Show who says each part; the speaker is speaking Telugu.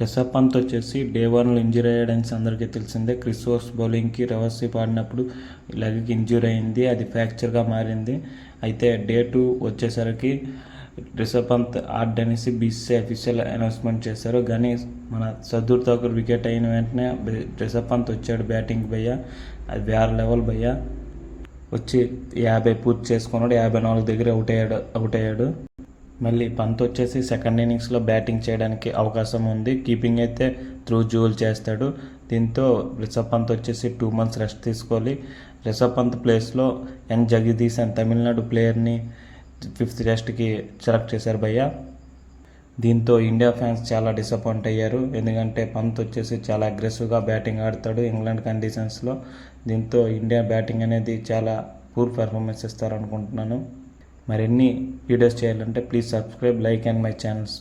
Speaker 1: రిషబ్ పంత్ వచ్చేసి డే 1లో ఇంజూరీ అయ్యాడని అందరికీ తెలిసిందే. క్రిస్ వోక్స్ బౌలింగ్కి రివర్స్ స్వీప్ ఆడినప్పుడు లెగ్కి ఇంజూరీ అయింది, అది ఫ్రాక్చర్గా మారింది. అయితే డే 2 వచ్చేసరికి రిషబ్ పంత్ ఆడనేసి బీసీసీఐ అఫీషియల్ అనౌన్స్మెంట్ చేశారు. కానీ మన సర్దూర్ ఠాకూర్ వికెట్ అయిన వెంటనే రిషబ్ పంత్ వచ్చాడు బ్యాటింగ్ భయ్య, అది వేరే లెవెల్ భయ్య. వచ్చి 50 పూర్తి చేసుకున్నాడు, 54 దగ్గర అవుట్ అయ్యాడు. మళ్ళీ పంత్ వచ్చేసి సెకండ్ ఇన్నింగ్స్లో బ్యాటింగ్ చేయడానికి అవకాశం ఉంది. కీపింగ్ అయితే త్రూ జూల్ చేస్తాడు. దీంతో రిషబ్ పంత్ వచ్చేసి 2 months రెస్ట్ తీసుకోవాలి. రిషబ్ పంత్ ప్లేస్లో ఎన్ జగదీశ్ అని తమిళనాడు ప్లేయర్ని 5th టెస్ట్కి సెలెక్ట్ చేశారు భయ్య. దీంతో ఇండియా ఫ్యాన్స్ చాలా డిసప్పాయింట్ అయ్యారు, ఎందుకంటే పంత్ వచ్చేసి చాలా అగ్రెసివ్గా బ్యాటింగ్ ఆడతాడు ఇంగ్లాండ్ కండిషన్స్లో. దీంతో ఇండియా బ్యాటింగ్ అనేది చాలా పూర్ పెర్ఫార్మెన్స్ ఇస్తారనుకుంటున్నాను. మరిన్ని వీడియోస్ చేయాలంటే please subscribe, like and my channels.